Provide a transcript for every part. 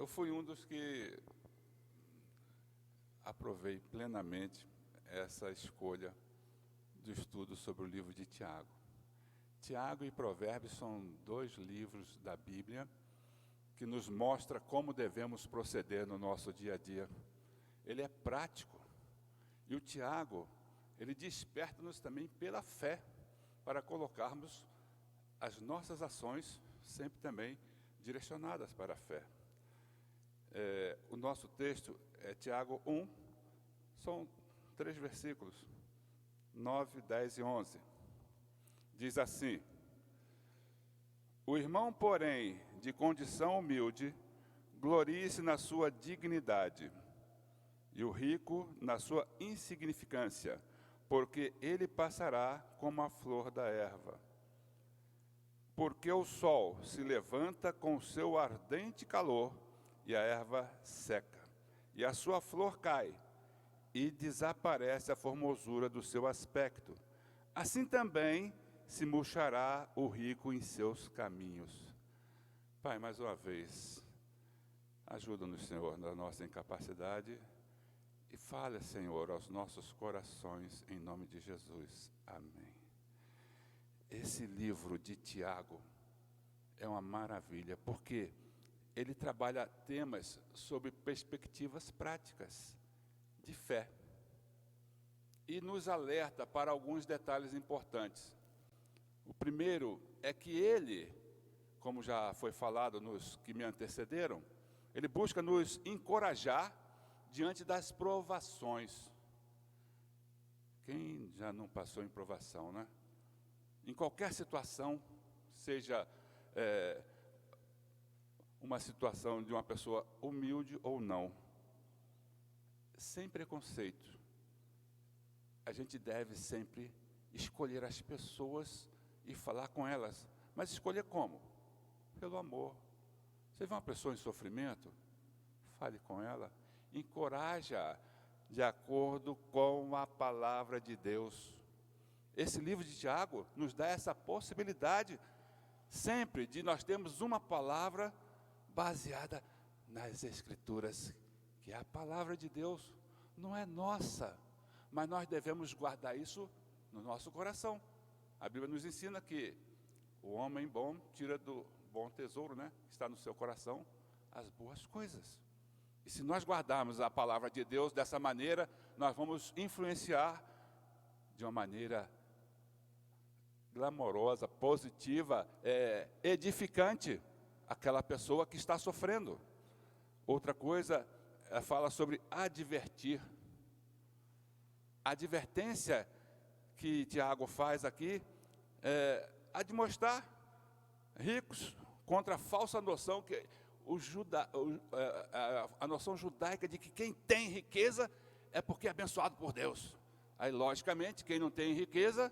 Eu fui um dos que aprovei plenamente essa escolha do estudo sobre o livro de Tiago. Tiago e Provérbios são dois livros da Bíblia que nos mostra como devemos proceder no nosso dia a dia. Ele é prático. E o Tiago, ele desperta-nos também pela fé, para colocarmos as nossas ações sempre também direcionadas para a fé. O nosso texto é Tiago 1, são 3 versículos, 9, 10 e 11. Diz assim: o irmão, porém, de condição humilde, glorie-se na sua dignidade, e o rico na sua insignificância, porque ele passará como a flor da erva. Porque o sol se levanta com o seu ardente calor, e a erva seca, e a sua flor cai, e desaparece a formosura do seu aspecto. Assim também se murchará o rico em seus caminhos. Pai, mais uma vez, ajuda-nos, Senhor, na nossa incapacidade, e fale, Senhor, aos nossos corações, em nome de Jesus. Amém. Esse livro de Tiago é uma maravilha, porque ele trabalha temas sobre perspectivas práticas de fé e nos alerta para alguns detalhes importantes. O primeiro é que ele, como já foi falado nos que me antecederam, ele busca nos encorajar diante das provações. Quem já não passou em provação, né? Em qualquer situação, seja uma situação de uma pessoa humilde ou não, sem preconceito, a gente deve sempre escolher as pessoas e falar com elas. Mas escolher como? Pelo amor. Você vê uma pessoa em sofrimento? Fale com ela. Encoraja de acordo com a palavra de Deus. Esse livro de Tiago nos dá essa possibilidade sempre de nós termos uma palavra baseada nas Escrituras, que é a palavra de Deus, não é nossa, mas nós devemos guardar isso no nosso coração. A Bíblia nos ensina que o homem bom tira do bom tesouro, né, que está no seu coração, as boas coisas. E se nós guardarmos a palavra de Deus dessa maneira, nós vamos influenciar de uma maneira glamourosa, positiva, edificante, aquela pessoa que está sofrendo. Outra coisa, fala sobre advertir. A advertência que Tiago faz aqui é admoestar ricos contra a falsa noção que a noção judaica de que quem tem riqueza é porque é abençoado por Deus. Aí, logicamente, quem não tem riqueza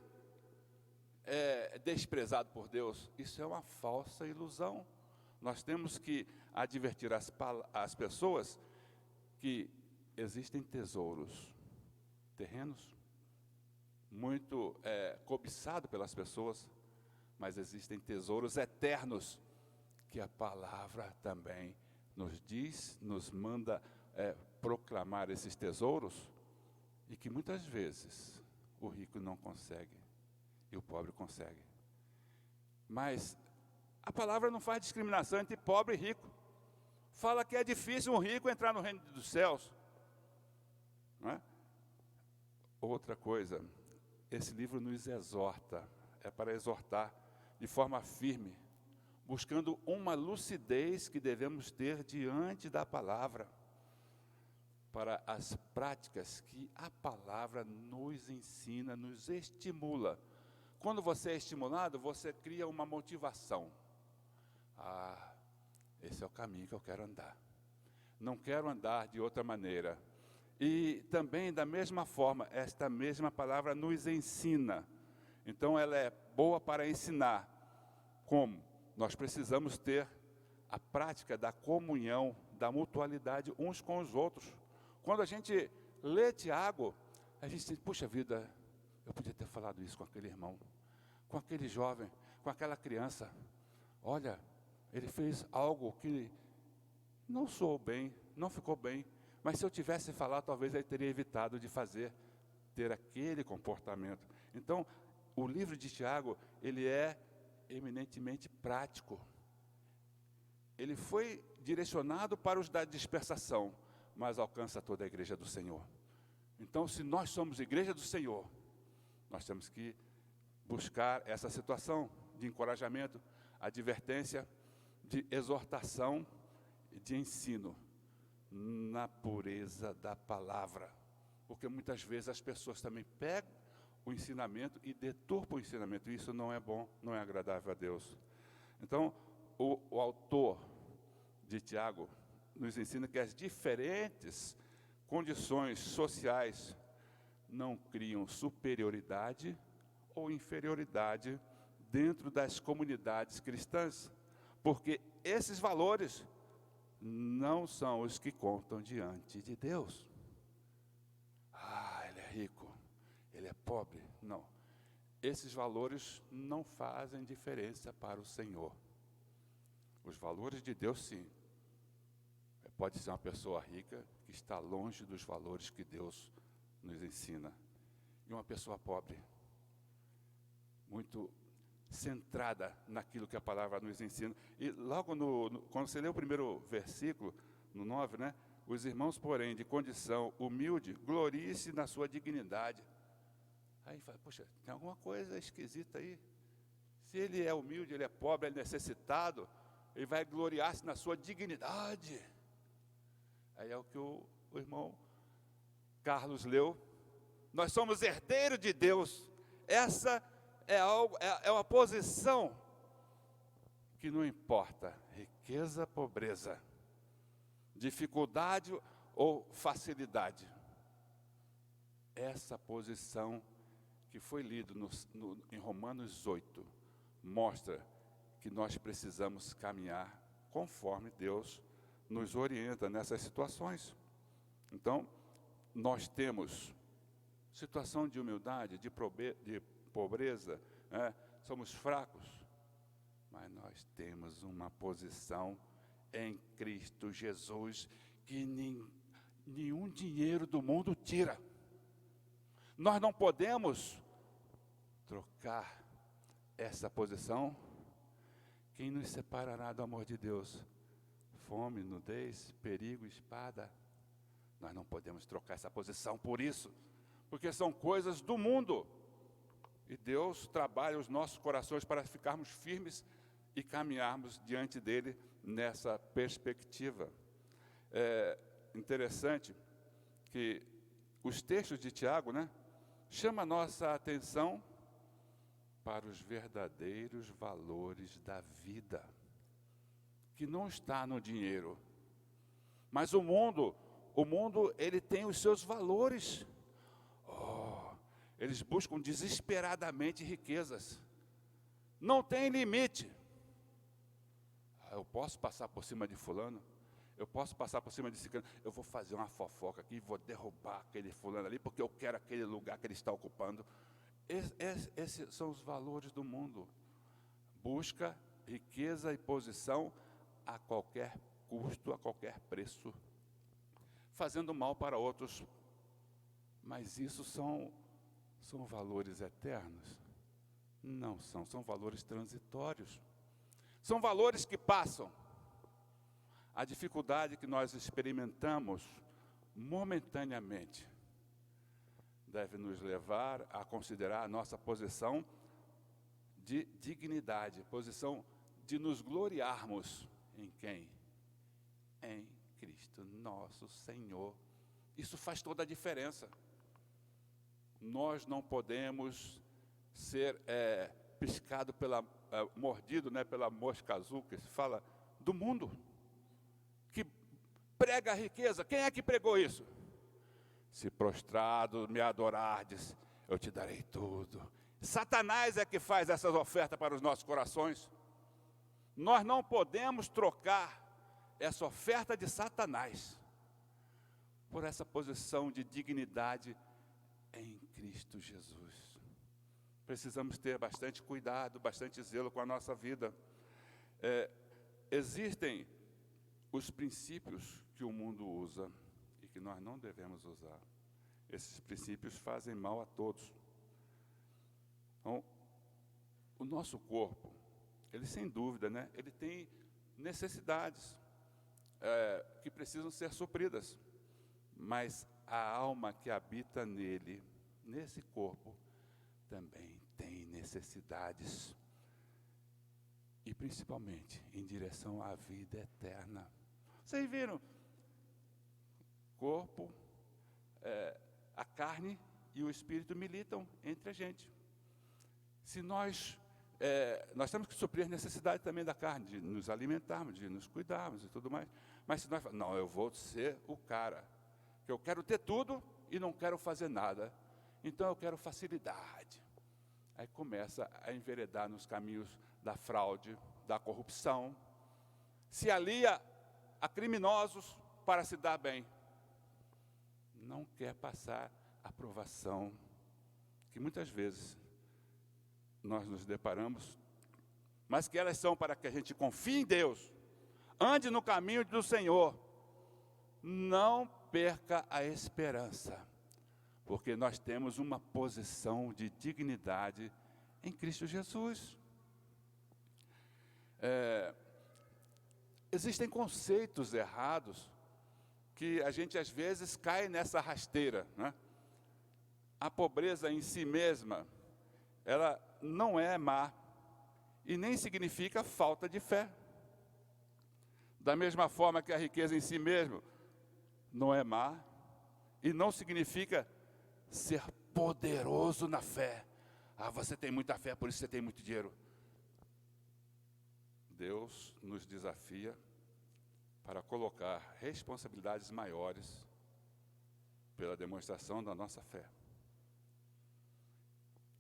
é desprezado por Deus. Isso é uma falsa ilusão. Nós temos que advertir as pessoas que existem tesouros terrenos muito cobiçados pelas pessoas, mas existem tesouros eternos que a palavra também nos diz, nos manda proclamar esses tesouros, e que muitas vezes o rico não consegue e o pobre consegue. Mas a palavra não faz discriminação entre pobre e rico. Fala que é difícil um rico entrar no reino dos céus, não é? Outra coisa, esse livro nos exorta, é para exortar de forma firme, buscando uma lucidez que devemos ter diante da palavra, para as práticas que a palavra nos ensina, nos estimula. Quando você é estimulado, você cria uma motivação. Esse é o caminho que eu quero andar. Não quero andar de outra maneira. E também, da mesma forma, esta mesma palavra nos ensina. Então, ela é boa para ensinar. Como? Nós precisamos ter a prática da comunhão, da mutualidade uns com os outros. Quando a gente lê Tiago, a gente diz, puxa vida, eu podia ter falado isso com aquele irmão, com aquele jovem, com aquela criança. Olha, ele fez algo que não soou bem, não ficou bem, mas se eu tivesse falado, talvez ele teria evitado de ter aquele comportamento. Então, o livro de Tiago, ele é eminentemente prático. Ele foi direcionado para os da dispersação, mas alcança toda a igreja do Senhor. Então, se nós somos igreja do Senhor, nós temos que buscar essa situação de encorajamento, advertência, de exortação e de ensino na pureza da palavra. Porque muitas vezes as pessoas também pegam o ensinamento e deturpam o ensinamento. E isso não é bom, não é agradável a Deus. Então, o autor de Tiago nos ensina que as diferentes condições sociais não criam superioridade ou inferioridade dentro das comunidades cristãs, porque esses valores não são os que contam diante de Deus. Ele é rico, ele é pobre. Não. Esses valores não fazem diferença para o Senhor. Os valores de Deus, sim. Pode ser uma pessoa rica que está longe dos valores que Deus nos ensina. E uma pessoa pobre, muito centrada naquilo que a palavra nos ensina. E logo quando você lê o primeiro versículo, no 9, né? Os irmãos, porém, de condição humilde, gloriem-se na sua dignidade. Aí fala, poxa, tem alguma coisa esquisita aí. Se ele é humilde, ele é pobre, ele é necessitado, ele vai gloriar-se na sua dignidade. Aí é o que o irmão Carlos leu. Nós somos herdeiros de Deus. Essa é uma posição que não importa riqueza, pobreza, dificuldade ou facilidade. Essa posição que foi lido em Romanos 8 mostra que nós precisamos caminhar conforme Deus nos orienta nessas situações. Então, nós temos situação de humildade, de pobreza, né? Somos fracos, mas nós temos uma posição em Cristo Jesus que nenhum dinheiro do mundo tira. Nós não podemos trocar essa posição. Quem nos separará do amor de Deus? Fome, nudez, perigo, espada. Nós não podemos trocar essa posição por isso, porque são coisas do mundo. E Deus trabalha os nossos corações para ficarmos firmes e caminharmos diante dele nessa perspectiva. É interessante que os textos de Tiago, né, chamam a nossa atenção para os verdadeiros valores da vida, que não está no dinheiro. Mas o mundo ele tem os seus valores. Eles buscam desesperadamente riquezas. Não tem limite. Eu posso passar por cima de fulano, eu posso passar por cima de ciclano, eu vou fazer uma fofoca aqui, vou derrubar aquele fulano ali, porque eu quero aquele lugar que ele está ocupando. Esses são os valores do mundo. Busca riqueza e posição a qualquer custo, a qualquer preço, fazendo mal para outros. Mas isso são valores eternos? Não são, são valores transitórios. São valores que passam. A dificuldade que nós experimentamos momentaneamente deve nos levar a considerar a nossa posição de dignidade, posição de nos gloriarmos em quem? Em Cristo, nosso Senhor. Isso faz toda a diferença. Nós não podemos ser mordido, né, pela mosca azul, que se fala, do mundo, que prega a riqueza. Quem é que pregou isso? Se prostrado me adorardes, eu te darei tudo. Satanás é que faz essas ofertas para os nossos corações. Nós não podemos trocar essa oferta de Satanás por essa posição de dignidade em Cristo Jesus. Precisamos ter bastante cuidado, bastante zelo com a nossa vida. Existem os princípios que o mundo usa e que nós não devemos usar, esses princípios fazem mal a todos. Então, o nosso corpo, ele sem dúvida, né, ele tem necessidades que precisam ser supridas, mas a alma que habita nele, nesse corpo, também tem necessidades, e principalmente em direção à vida eterna. Vocês viram? Corpo, a carne e o espírito militam entre a gente. Se nós temos que suprir as necessidades também da carne, de nos alimentarmos, de nos cuidarmos e tudo mais. Mas se nós falamos, não, eu vou ser o cara, que eu quero ter tudo e não quero fazer nada, então eu quero facilidade. Aí começa a enveredar nos caminhos da fraude, da corrupção, se alia a criminosos para se dar bem. Não quer passar a provação que muitas vezes nós nos deparamos, mas que elas são para que a gente confie em Deus, ande no caminho do Senhor, não perca a esperança, porque nós temos uma posição de dignidade em Cristo Jesus. Existem conceitos errados que a gente às vezes cai nessa rasteira, né? A pobreza em si mesma, ela não é má e nem significa falta de fé. Da mesma forma que a riqueza em si mesma não é má e não significa ser poderoso na fé. Ah, você tem muita fé, por isso você tem muito dinheiro. Deus nos desafia para colocar responsabilidades maiores pela demonstração da nossa fé.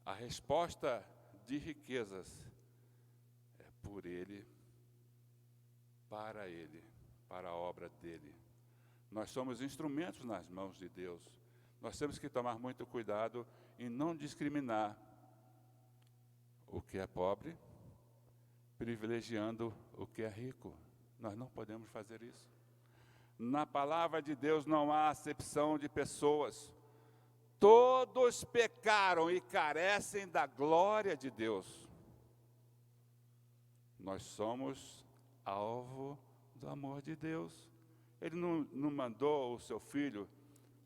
A resposta de riquezas é por Ele, para a obra dEle. Nós somos instrumentos nas mãos de Deus. Nós temos que tomar muito cuidado em não discriminar o que é pobre, privilegiando o que é rico. Nós não podemos fazer isso. Na palavra de Deus não há acepção de pessoas. Todos pecaram e carecem da glória de Deus. Nós somos alvo do amor de Deus. Ele não mandou o seu Filho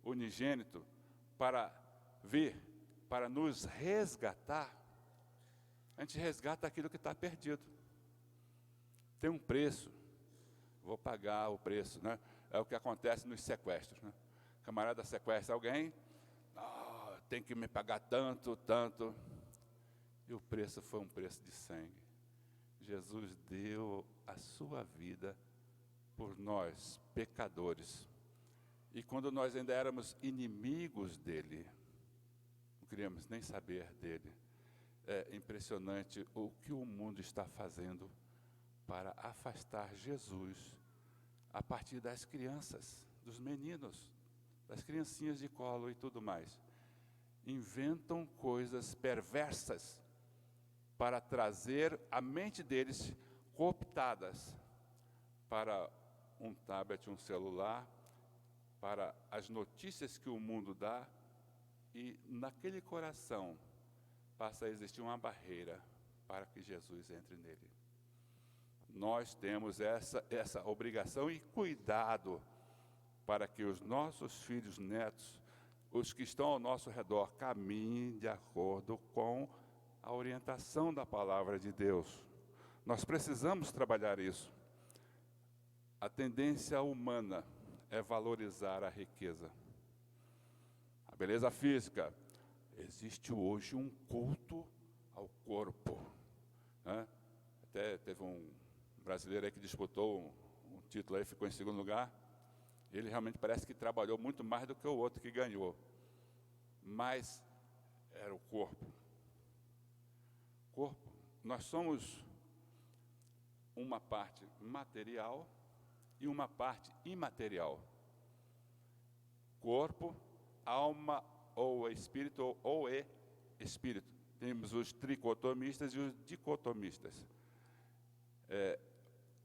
unigênito para vir, para nos resgatar. A gente resgata aquilo que está perdido. Tem um preço. Vou pagar o preço, né? É o que acontece nos sequestros, né? O camarada sequestra alguém, tem que me pagar tanto, tanto. E o preço foi um preço de sangue. Jesus deu a sua vida por nós, pecadores. E quando nós ainda éramos inimigos dele, não queríamos nem saber dele. É impressionante o que o mundo está fazendo para afastar Jesus a partir das crianças, dos meninos, das criancinhas de colo e tudo mais. Inventam coisas perversas para trazer a mente deles cooptadas para um tablet, um celular, para as notícias que o mundo dá, e naquele coração passa a existir uma barreira para que Jesus entre nele. Nós temos essa obrigação e cuidado para que os nossos filhos, netos, os que estão ao nosso redor, caminhem de acordo com a orientação da palavra de Deus. Nós precisamos trabalhar isso. A tendência humana é valorizar a riqueza. A beleza física. Existe hoje um culto ao corpo, né? Até teve um brasileiro aí que disputou um título aí, ficou em segundo lugar. Ele realmente parece que trabalhou muito mais do que o outro que ganhou. Mas era o corpo. Corpo. Nós somos uma parte material e uma parte imaterial. Corpo, alma ou espírito ou espírito. Temos os tricotomistas e os dicotomistas.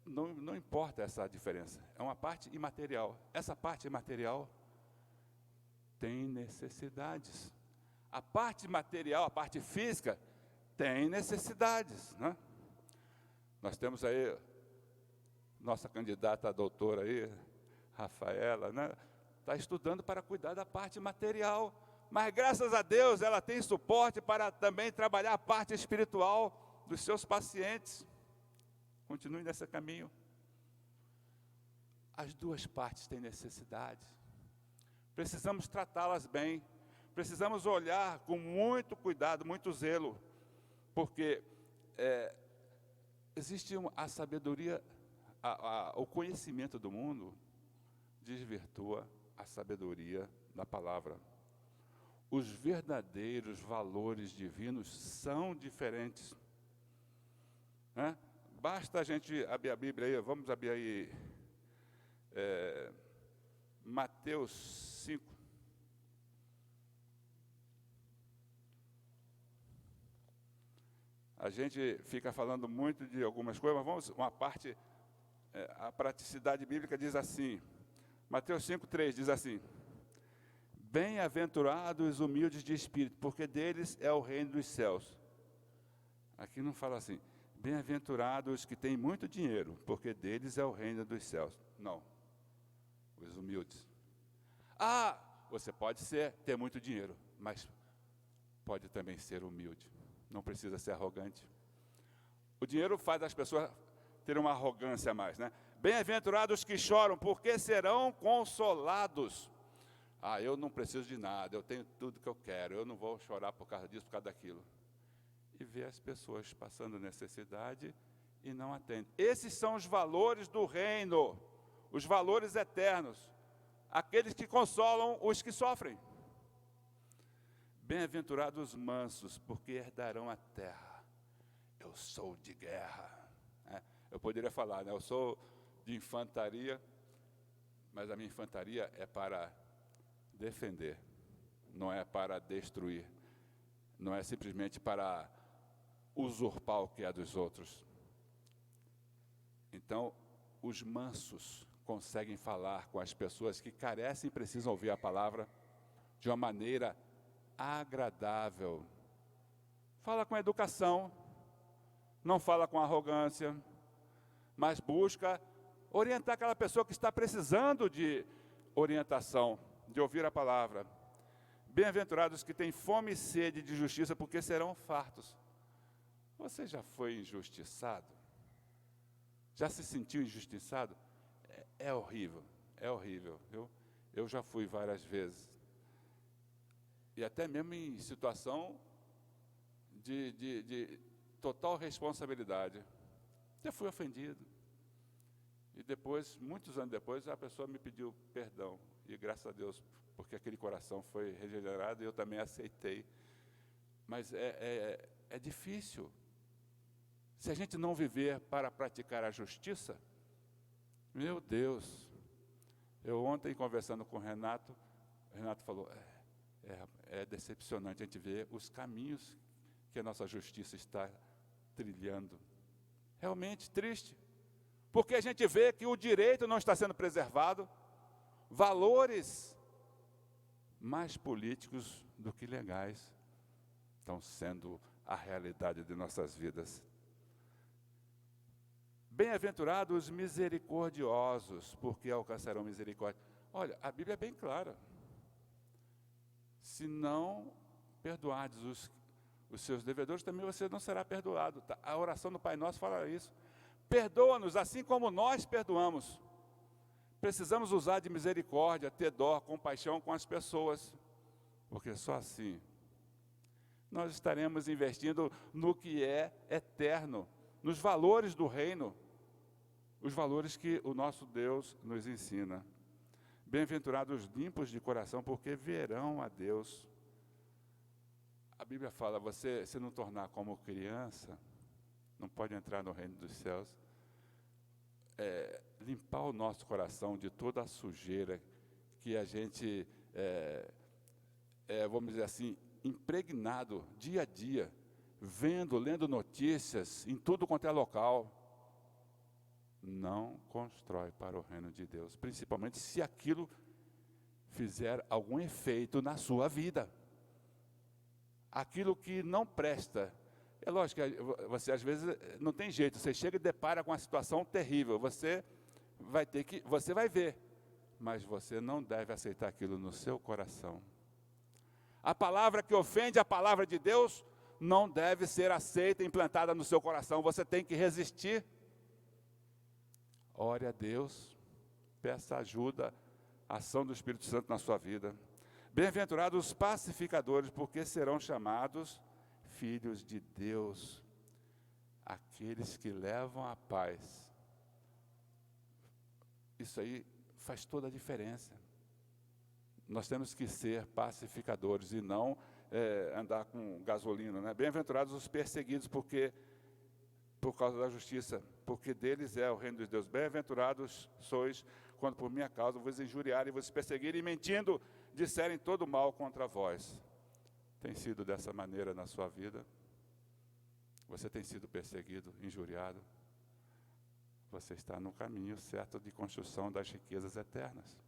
não importa essa diferença. É uma parte imaterial. Essa parte imaterial tem necessidades. A parte material, a parte física, tem necessidades, né? Nós temos aí nossa candidata a doutora aí, Rafaela, né? Está estudando para cuidar da parte material, mas graças a Deus ela tem suporte para também trabalhar a parte espiritual dos seus pacientes. Continue nesse caminho. As duas partes têm necessidades. Precisamos tratá-las bem. Precisamos olhar com muito cuidado, muito zelo, porque existe a sabedoria, o conhecimento do mundo desvirtua a sabedoria da palavra. Os verdadeiros valores divinos são diferentes, né? Basta a gente abrir a Bíblia aí, vamos abrir aí, Mateus 5. A gente fica falando muito de algumas coisas, mas vamos, uma parte, a praticidade bíblica diz assim, Mateus 5:3 diz assim: bem-aventurados os humildes de espírito, porque deles é o reino dos céus. Aqui não fala assim, bem-aventurados os que têm muito dinheiro, porque deles é o reino dos céus. Não, os humildes. Você pode ter muito dinheiro, mas pode também ser humilde. Não precisa ser arrogante. O dinheiro faz as pessoas terem uma arrogância a mais, né? Bem-aventurados os que choram, porque serão consolados. Eu não preciso de nada, eu tenho tudo que eu quero, eu não vou chorar por causa disso, por causa daquilo. E ver as pessoas passando necessidade e não atendem. Esses são os valores do reino, os valores eternos, aqueles que consolam os que sofrem. Bem-aventurados os mansos, porque herdarão a terra. Eu sou de guerra. Eu poderia falar, né? Eu sou de infantaria, mas a minha infantaria é para defender, não é para destruir, não é simplesmente para usurpar o que é dos outros. Então, os mansos conseguem falar com as pessoas que carecem e precisam ouvir a palavra de uma maneira agradável. Fala com educação, não fala com arrogância, mas busca orientar aquela pessoa que está precisando de orientação, de ouvir a palavra. Bem-aventurados que têm fome e sede de justiça, porque serão fartos. Você já foi injustiçado? Já se sentiu injustiçado? É horrível, é horrível. Eu já fui várias vezes. E até mesmo em situação de total responsabilidade. Já fui ofendido. E depois, muitos anos depois, a pessoa me pediu perdão. E graças a Deus, porque aquele coração foi regenerado e eu também aceitei. Mas é difícil. Se a gente não viver para praticar a justiça, meu Deus. Eu ontem, conversando com o Renato falou, é decepcionante a gente ver os caminhos que a nossa justiça está trilhando. Realmente triste. Porque a gente vê que o direito não está sendo preservado, valores mais políticos do que legais estão sendo a realidade de nossas vidas. Bem-aventurados os misericordiosos, porque alcançarão misericórdia. Olha, a Bíblia é bem clara. Se não perdoardes os seus devedores, também você não será perdoado. A oração do Pai Nosso fala isso. Perdoa-nos, assim como nós perdoamos. Precisamos usar de misericórdia, ter dó, compaixão com as pessoas, porque só assim nós estaremos investindo no que é eterno, nos valores do reino, os valores que o nosso Deus nos ensina. Bem-aventurados os limpos de coração, porque verão a Deus. A Bíblia fala, você se não tornar como criança, não pode entrar no reino dos céus. Limpar o nosso coração de toda a sujeira que a gente, vamos dizer assim, impregnado dia a dia, vendo, lendo notícias em tudo quanto é local. não constrói para o reino de Deus, principalmente se aquilo fizer algum efeito na sua vida. Aquilo que não presta. É lógico que você às vezes não tem jeito, você chega e depara com uma situação terrível, você vai ver, mas você não deve aceitar aquilo no seu coração. A palavra que ofende a palavra de Deus não deve ser aceita e implantada no seu coração, você tem que resistir. Ore a Deus, peça ajuda, ação do Espírito Santo na sua vida. Bem-aventurados os pacificadores, porque serão chamados filhos de Deus, aqueles que levam a paz. Isso aí faz toda a diferença. Nós temos que ser pacificadores e não andar com gasolina, né? Bem-aventurados os perseguidos, por causa da justiça, porque deles é o reino de Deus. Bem-aventurados sois, quando por minha causa vos injuriarem, vos perseguirem, e mentindo, disserem todo mal contra vós. Tem sido dessa maneira na sua vida? Você tem sido perseguido, injuriado? Você está no caminho certo de construção das riquezas eternas.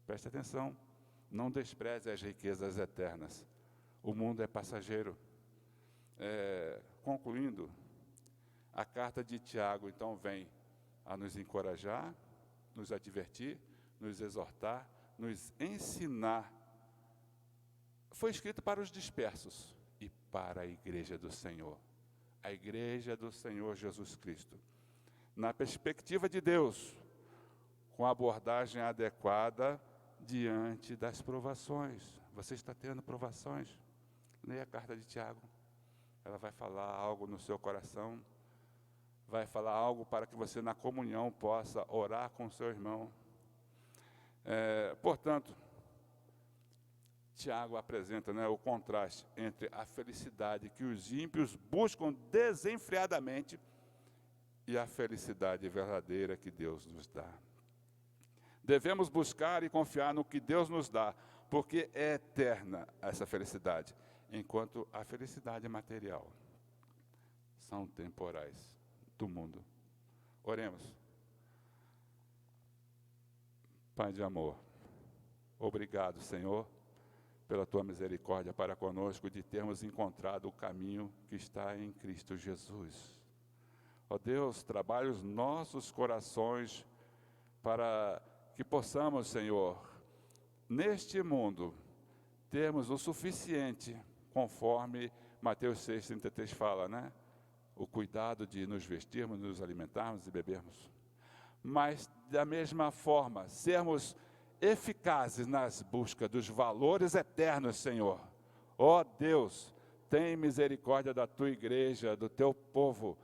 Preste atenção, não despreze as riquezas eternas. O mundo é passageiro. Concluindo, a carta de Tiago, então, vem a nos encorajar, nos advertir, nos exortar, nos ensinar. Foi escrito para os dispersos e para a igreja do Senhor. A igreja do Senhor Jesus Cristo. Na perspectiva de Deus, com a abordagem adequada diante das provações. Você está tendo provações? Leia a carta de Tiago. Ela vai falar algo no seu coração, vai falar algo para que você na comunhão possa orar com o seu irmão. Portanto, Tiago apresenta, o contraste entre a felicidade que os ímpios buscam desenfreadamente e a felicidade verdadeira que Deus nos dá. Devemos buscar e confiar no que Deus nos dá, porque é eterna essa felicidade, enquanto a felicidade material são temporais do mundo. Oremos. Pai de amor, obrigado, Senhor, pela tua misericórdia para conosco, de termos encontrado o caminho que está em Cristo Jesus. Ó Deus, trabalhe os nossos corações para que possamos, Senhor, neste mundo, termos o suficiente, conforme Mateus 6,33 fala, O cuidado de nos vestirmos, nos alimentarmos e bebermos. Mas, da mesma forma, sermos eficazes nas buscas dos valores eternos, Senhor. Ó Deus, tem misericórdia da tua igreja, do teu povo,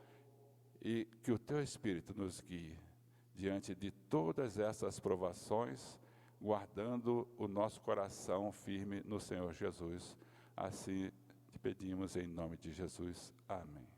e que o teu Espírito nos guie diante de todas essas provações, guardando o nosso coração firme no Senhor Jesus. Assim te pedimos em nome de Jesus. Amém.